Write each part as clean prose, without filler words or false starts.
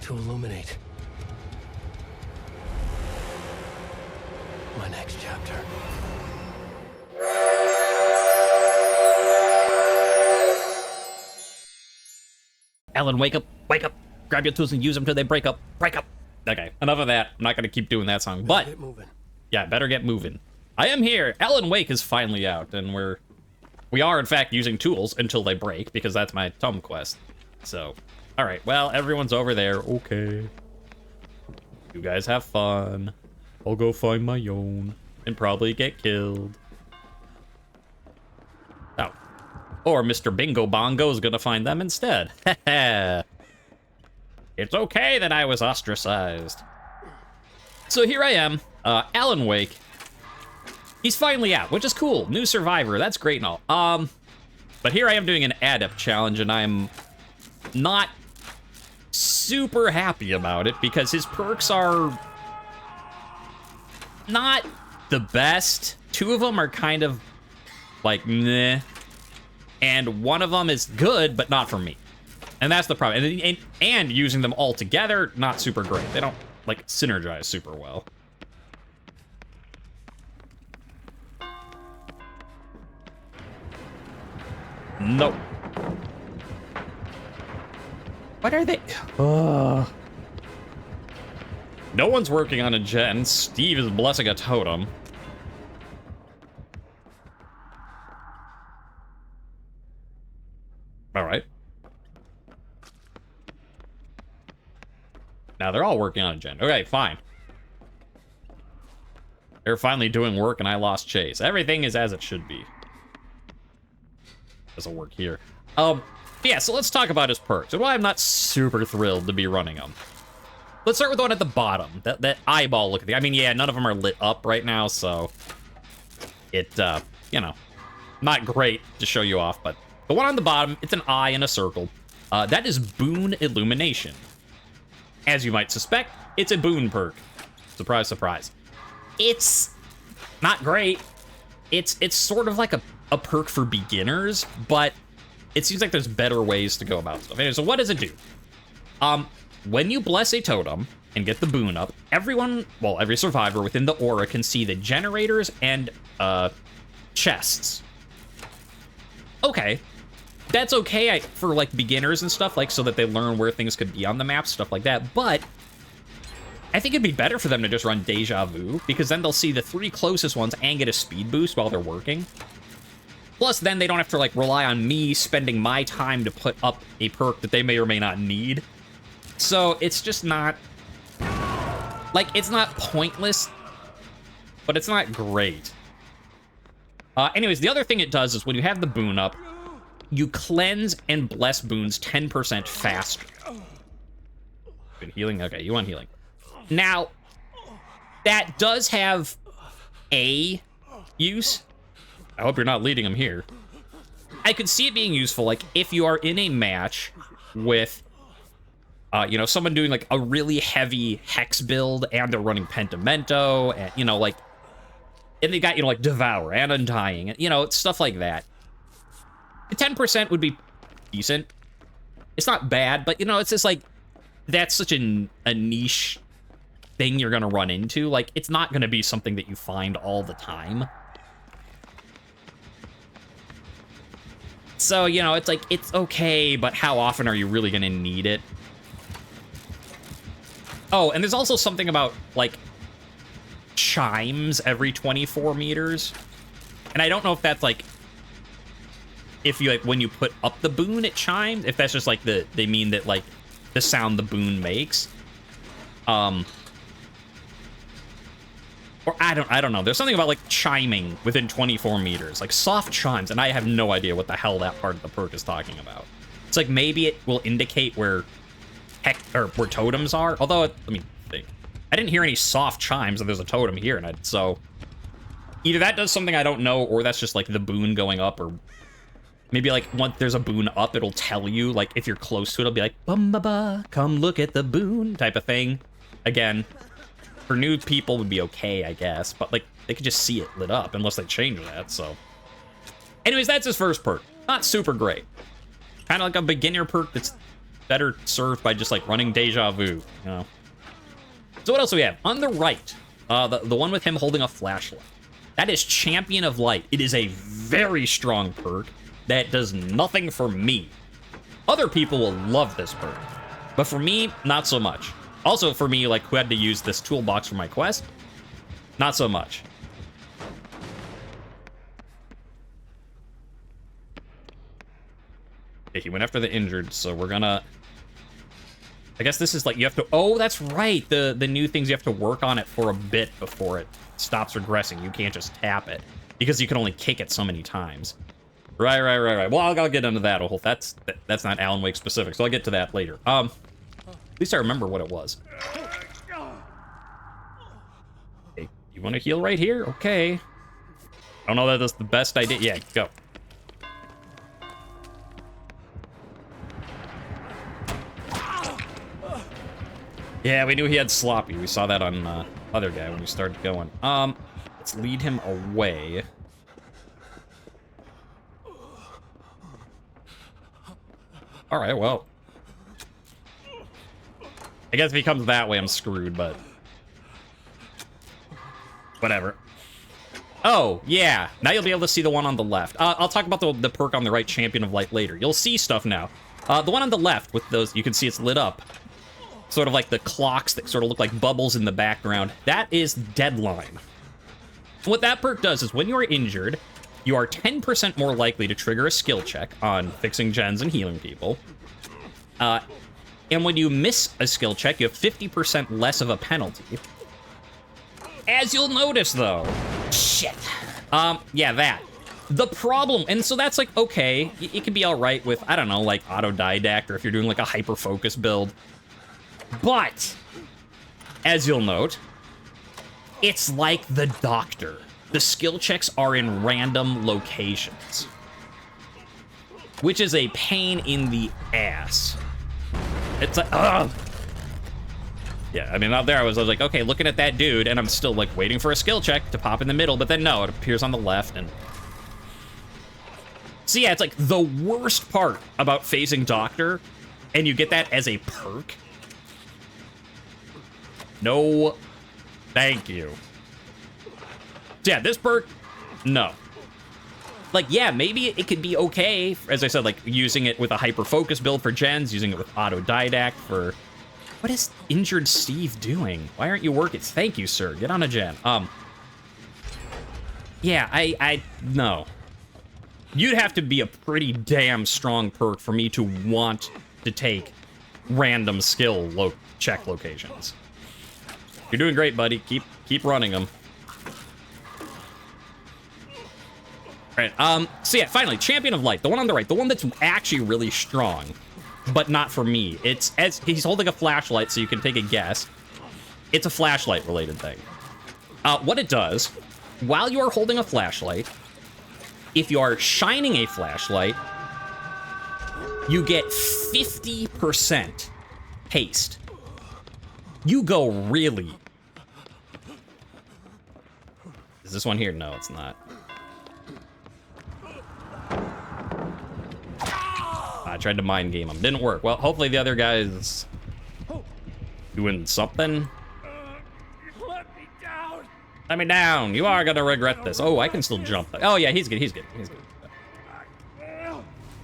to illuminate my next chapter. Ellen, wake up, wake up. Grab your tools and use them till they break up. Break up. Okay, enough of that. I'm not going to keep doing that song, but Get moving. yeah, better get moving. I am here. Alan Wake is finally out, and we are in fact using tools until they break, because that's my tome quest. So, all right, well, everyone's over there. Okay. You guys have fun. I'll go find my own and probably get killed. Oh. Or Mr. Bingo Bongo is gonna find them instead. It's okay that I was ostracized. So here I am, Alan Wake. He's finally out, which is cool. New survivor, that's great and all. But here I am doing an adept challenge, and I'm not super happy about it because his perks are not the best. Two of them are kind of like meh, and one of them is good, but not for me. And that's the problem. And using them all together, not super great. They don't like synergize super well. Nope. What are they? No one's working on a gen. Steve is blessing a totem. All right. Now they're all working on a gen. Okay, fine. They're finally doing work and I lost Chase. Everything is as it should be. Doesn't work here. Yeah, so let's talk about his perks and why I'm not super thrilled to be running them. Let's start with the one at the bottom. That eyeball look at the... I mean, yeah, none of them are lit up right now, so... It, you know, not great to show you off, but... The one on the bottom, it's an eye in a circle. That is Boon Illumination. As you might suspect, it's a boon perk. Surprise, surprise. It's not great. It's sort of like a perk for beginners, but it seems like there's better ways to go about stuff. Anyway, so what does it do? When you bless a totem and get the boon up, everyone, well, every survivor within the aura can see the generators and chests. Okay. That's okay for, like, beginners and stuff, like, so that they learn where things could be on the map, stuff like that, but I think it'd be better for them to just run Deja Vu, because then they'll see the 3 closest ones and get a speed boost while they're working. Plus, then they don't have to, like, rely on me spending my time to put up a perk that they may or may not need. So, it's just not... Like, it's not pointless, but it's not great. Anyways, the other thing it does is when you have the boon up, you cleanse and bless boons 10% faster. Good healing? Okay, you want healing. Now, that does have a use. I hope you're not leading them here. I could see it being useful, like, if you are in a match with, you know, someone doing, like, a really heavy Hex build, and they're running Pentimento, and, you know, like, and they got, you know, like, Devour and Undying, and, you know, stuff like that. 10% would be decent. It's not bad, but, you know, it's just, like, that's such a niche thing you're gonna run into. Like, it's not gonna be something that you find all the time. So, you know, it's like, it's okay, but how often are you really gonna need it? Oh, and there's also something about, like, chimes every 24 meters. And I don't know if that's, like, if you, like, when you put up the boon, it chimes. If that's just, like, they mean that, like, the sound the boon makes. Or I don't know. There's something about, like, chiming within 24 meters. Like, soft chimes, and I have no idea what the hell that part of the perk is talking about. It's like, maybe it will indicate where where totems are. Although, let me think. I didn't hear any soft chimes, and there's a totem here, and so... Either that does something I don't know, or that's just, like, the boon going up, or... Maybe, like, once there's a boon up, it'll tell you, like, if you're close to it, it'll be like, bum-ba-ba, come look at the boon, type of thing. Again, for new people would be okay, I guess, but, like, they could just see it lit up, unless they change that, so. Anyways, that's his first perk. Not super great. Kind of like a beginner perk that's better served by just, like, running Deja Vu, you know? So what else do we have? On the right, the one with him holding a flashlight. That is Champion of Light. It is a very strong perk that does nothing for me. Other people will love this perk, but for me, not so much. Also, for me, like, who had to use this toolbox for my quest, not so much. Okay, he went after the injured, so we're gonna... I guess this is like, you have to... Oh, that's right. The new things, you have to work on it for a bit before it stops regressing. You can't just tap it, because you can only kick it so many times. Right. Well, I'll get into that. That's not Alan Wake specific, so I'll get to that later. At least I remember what it was. Hey, you want to heal right here? Okay. I don't know that that's the best idea. Yeah, go. Yeah, we knew he had sloppy. We saw that on other guy when we started going. Let's lead him away. All right, well. I guess if he comes that way, I'm screwed, but... whatever. Oh, yeah. Now you'll be able to see the one on the left. I'll talk about the perk on the right, Champion of Light, later. You'll see stuff now. The one on the left, with those, you can see it's lit up. Sort of like the clocks that sort of look like bubbles in the background. That is Deadline. What that perk does is when you are injured, you are 10% more likely to trigger a skill check on fixing gens and healing people. And when you miss a skill check, you have 50% less of a penalty. As you'll notice, though... Shit. Yeah, that. The problem... And so that's like, okay, it can be alright with, I don't know, like autodidact, or if you're doing like a hyper-focus build. But, as you'll note, it's like the Doctor. The skill checks are in random locations, which is a pain in the ass. It's like, ugh. Yeah, I mean, out there I was like, okay, looking at that dude, and I'm still like waiting for a skill check to pop in the middle, but then no, it appears on the left, and... So yeah, it's like the worst part about facing Doctor, and you get that as a perk. No, thank you. Yeah, this perk, no. Like, yeah, maybe it could be okay, as I said, like, using it with a hyper-focus build for gens, using it with autodidact for... What is Injured Steve doing? Why aren't you working? Thank you, sir. Get on a gen. Yeah, no. You'd have to be a pretty damn strong perk for me to want to take random skill check locations. You're doing great, buddy. Keep running them. All right, so yeah, finally, Champion of Light, the one on the right, the one that's actually really strong, but not for me. It's, as he's holding a flashlight, so you can take a guess. It's a flashlight-related thing. What it does, while you are holding a flashlight, if you are shining a flashlight, you get 50% haste. You go really... Is this one here? No, it's not. I tried to mind game him. Didn't work. Well, hopefully the other guy's doing something. Let me down. Let me down. You are gonna regret this. Oh, I can still jump. Oh yeah, he's good. He's good. He's good.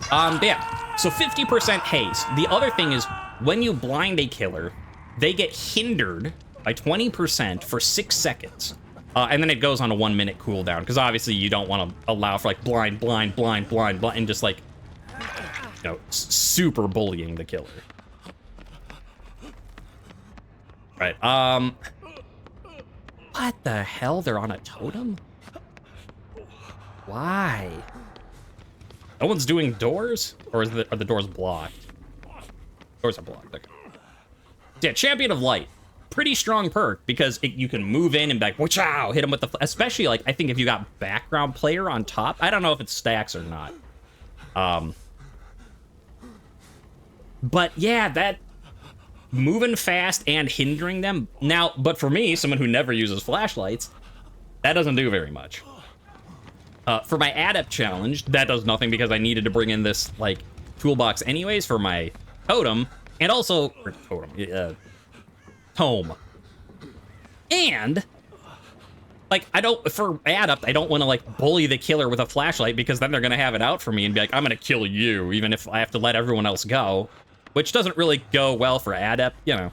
Yeah. So 50% haste. The other thing is when you blind a killer, they get hindered by 20% for 6 seconds. And then it goes on a 1-minute cooldown, because obviously you don't want to allow for like blind, and just like, you know, super bullying the killer. Right, what the hell? They're on a totem? Why? No one's doing doors? Or are the doors blocked? Doors are blocked, okay. Yeah, Champion of Light. Pretty strong perk, because you can move in and be like, wow, hit him with the... Especially, like, I think if you got background player on top. I don't know if it stacks or not. But, yeah, that... Moving fast and hindering them. Now, but for me, someone who never uses flashlights, that doesn't do very much. For my adept challenge, that does nothing, because I needed to bring in this, like, toolbox anyways for my totem, and also or totem, tome. And like, for adept, I don't want to like bully the killer with a flashlight because then they're gonna have it out for me and be like, I'm gonna kill you, even if I have to let everyone else go, which doesn't really go well for adept. You know,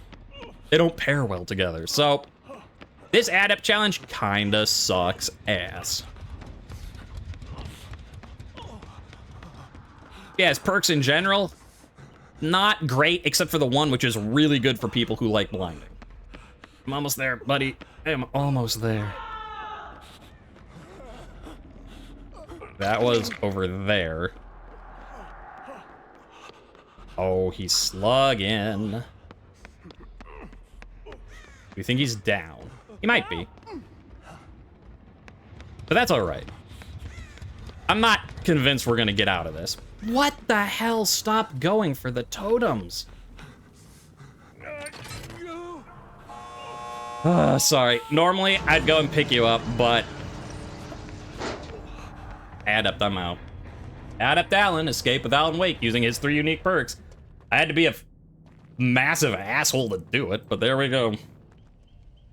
they don't pair well together. So this adept challenge kinda sucks ass. Yeah, his perks in general, not great, except for the one, which is really good for people who like blinding. I'm almost there, buddy. I am almost there. That was over there. Oh, he's slugging. Do you think he's down? He might be. But that's alright. I'm not convinced we're gonna get out of this. What the hell? Stop going for the totems. Sorry. Normally, I'd go and pick you up, but... Adept, I'm out. Adept Alan, escape with Alan Wake using his 3 unique perks. I had to be a massive asshole to do it, but there we go.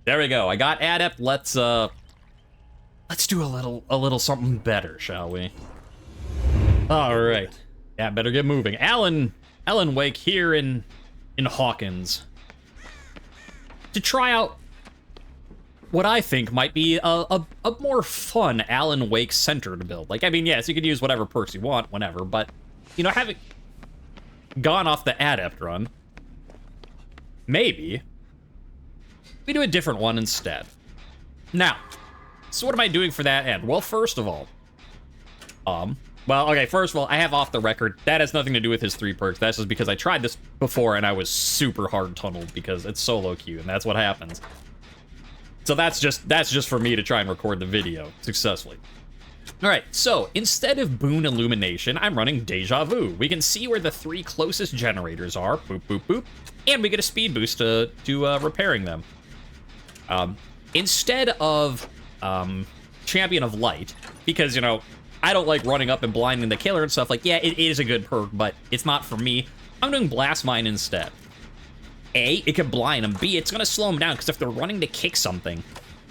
There we go. I got Adept. Let's do a little something better, shall we? All right. Yeah, better get moving. Alan Wake here in Hawkins to try out what I think might be a more fun Alan Wake centered build. Like, I mean, yes, you could use whatever perks you want, whenever, but, you know, having gone off the Adept run, maybe we do a different one instead. Now, so what am I doing for that end? Well, first of all, well, okay, first of all, I have off the record. That has nothing to do with his 3 perks. That's just because I tried this before and I was super hard tunneled because it's solo queue, and that's what happens. So that's just for me to try and record the video successfully. All right, so instead of Boon Illumination, I'm running Deja Vu. We can see where the 3 closest generators are, boop, boop, boop, and we get a speed boost to repairing them. Instead of Champion of Light, because, you know, I don't like running up and blinding the killer and stuff. Like, yeah, it is a good perk, but it's not for me. I'm doing Blast Mine instead. A, it can blind them. B, it's going to slow them down, because if they're running to kick something,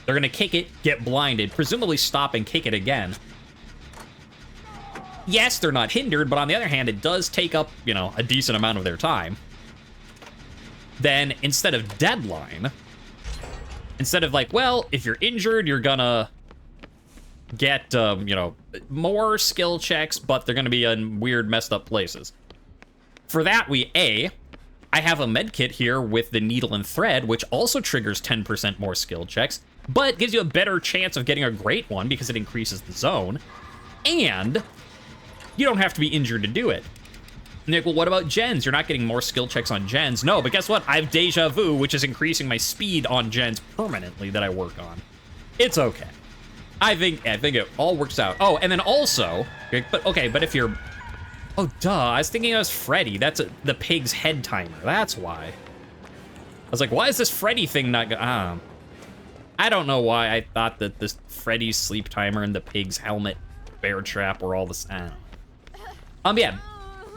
they're going to kick it, get blinded, presumably stop and kick it again. Yes, they're not hindered, but on the other hand, it does take up, you know, a decent amount of their time. Then, instead of Deadline, instead of like, well, if you're injured, you're gonna get, you know, more skill checks, but they're gonna be in weird, messed up places. For that, I have a medkit here with the needle and thread, which also triggers 10% more skill checks, but gives you a better chance of getting a great one because it increases the zone, and you don't have to be injured to do it. Nick, well, what about gens? You're not getting more skill checks on gens. No, but guess what? I have Deja Vu, which is increasing my speed on gens permanently that I work on. It's okay. I think it all works out. Oh, and then also, but if you're... Oh, duh, I was thinking it was Freddy. That's the pig's head timer. That's why. I was like, why is this Freddy thing not... I don't know why I thought that this Freddy's sleep timer and the pig's helmet bear trap were all the same. Yeah,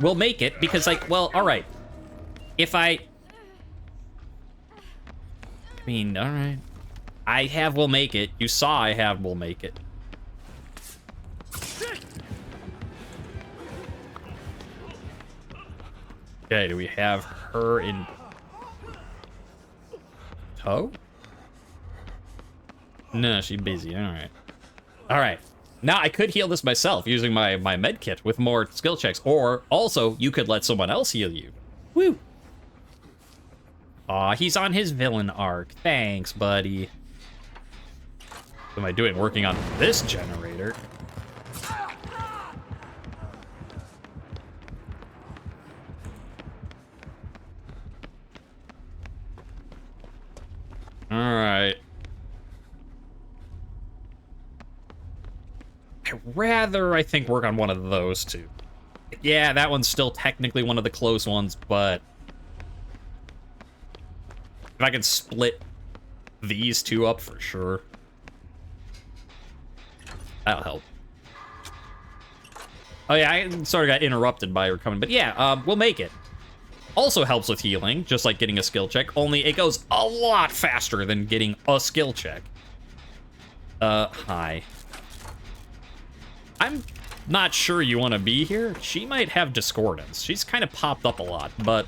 we'll make it because, like, well, all right. If I mean, all right. I have will make it. You saw I have will make it. Okay, do we have her in tow? No, she's busy. All right. All right. Now, I could heal this myself using my med kit with more skill checks, or also, you could let someone else heal you. Woo! Aw, he's on his villain arc. Thanks, buddy. What am I doing? Working on this generator? Alright. I'd rather, I think, work on one of those two. Yeah, that one's still technically one of the close ones, but if I can split these two up for sure, that'll help. Oh yeah, I sort of got interrupted by her coming, but yeah, we'll make it. Also helps with healing, just like getting a skill check, only it goes a lot faster than getting a skill check. Hi. I'm not sure you want to be here. She might have discordance. She's kind of popped up a lot, but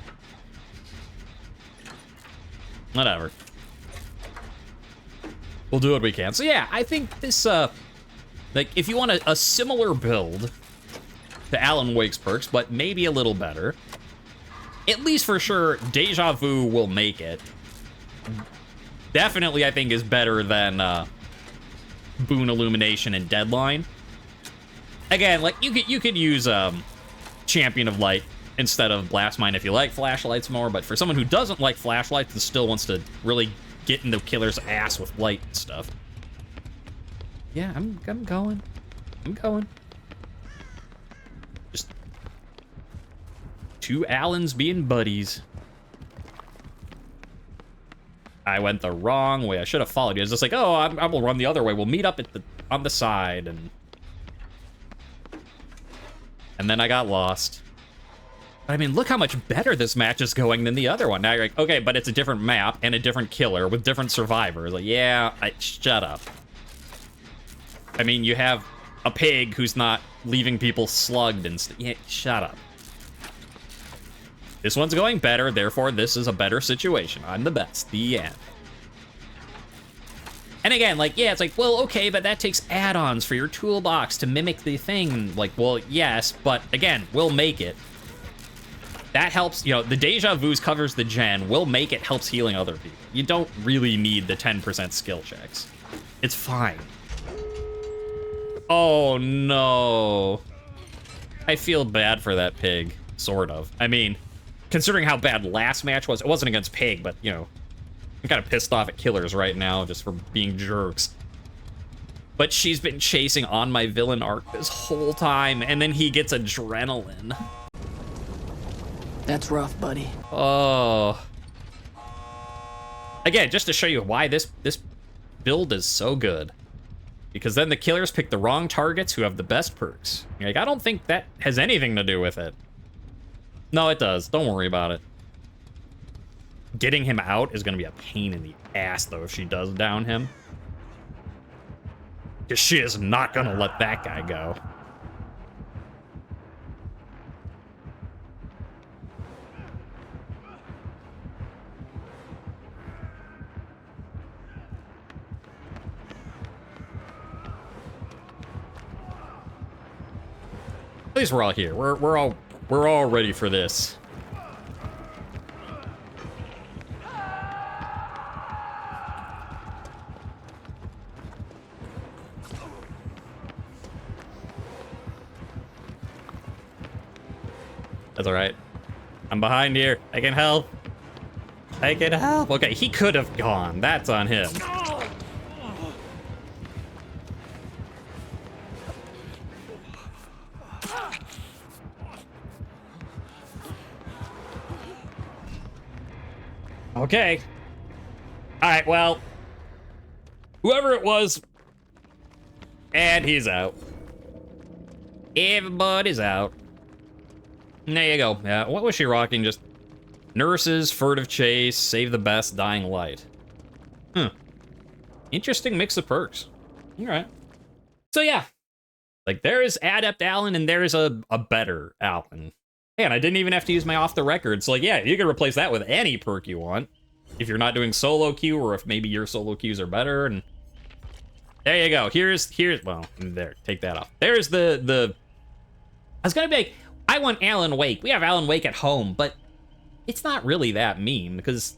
whatever. We'll do what we can. So yeah, I think this, like, if you want a similar build to Alan Wake's perks, but maybe a little better, at least for sure, Deja Vu will make it. Definitely, I think, is better than Boon Illumination and Deadline. Again, like, you could use Champion of Light instead of Blast Mine if you like flashlights more, but for someone who doesn't like flashlights and still wants to really get in the killer's ass with light and stuff. Yeah, I'm going. I'm going. Just two Allens being buddies. I went the wrong way. I should have followed you. I was just like, oh, I will run the other way. We'll meet up at on the side, and then I got lost. But I mean, look how much better this match is going than the other one. Now you're like, okay, but it's a different map and a different killer with different survivors. Like, yeah, shut up. I mean, you have a pig who's not leaving people slugged and yeah, shut up. This one's going better, therefore this is a better situation. I'm the best. The end. And again, like, yeah, it's like, well, okay, but that takes add-ons for your toolbox to mimic the thing. Like, well, yes, but again, we'll make it. That helps, you know, the Deja Vu's covers the gen. We'll make it helps healing other people. You don't really need the 10% skill checks. It's fine. Oh, no. I feel bad for that pig, sort of. I mean, considering how bad last match was, it wasn't against Pig, but, you know, I'm kind of pissed off at killers right now just for being jerks. But she's been chasing on my villain arc this whole time, and then he gets adrenaline. That's rough, buddy. Oh. Again, just to show you why this build is so good. Because then the killers pick the wrong targets who have the best perks. Like, I don't think that has anything to do with it. No, it does. Don't worry about it. Getting him out is going to be a pain in the ass, though, if she does down him. Because she is not going to let that guy go. At least we're all here. We're all ready for this. That's all right. I'm behind here. I can help. I can help. Okay, he could have gone. That's on him. Okay. All right, well, whoever it was, and he's out. Everybody's out. There you go. What was she rocking? Just nurses, furtive chase, save the best, dying light. Interesting mix of perks. All right. So yeah, like there is Adept Alan and there is a better Alan. Man, I didn't even have to use my off the record. So like, yeah, you can replace that with any perk you want. If you're not doing solo queue, or if maybe your solo queues are better. And there you go. Here's well, there, take that off. There's the I was gonna be like, I want Alan Wake. We have Alan Wake at home, but it's not really that mean because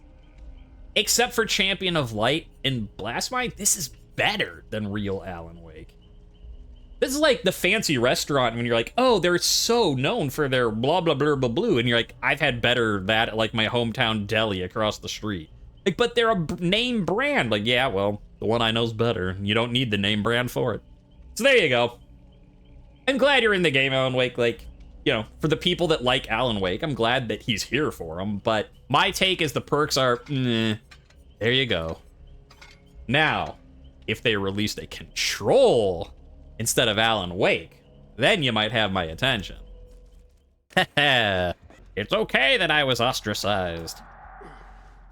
except for Champion of Light and Blast Mine, this is better than real Alan Wake. This is like the fancy restaurant when you're like, oh, they're so known for their blah, blah, blah, blah, blah. And you're like, I've had better that at like my hometown deli across the street. Like, but they're a name brand. Like, yeah, well, the one I know's better. You don't need the name brand for it. So there you go. I'm glad you're in the game, Alan Wake. Like, you know, for the people that like Alan Wake, I'm glad that he's here for them. But my take is the perks are, there you go. Now, if they released a Control instead of Alan Wake, then you might have my attention. If It's okay that I was ostracized.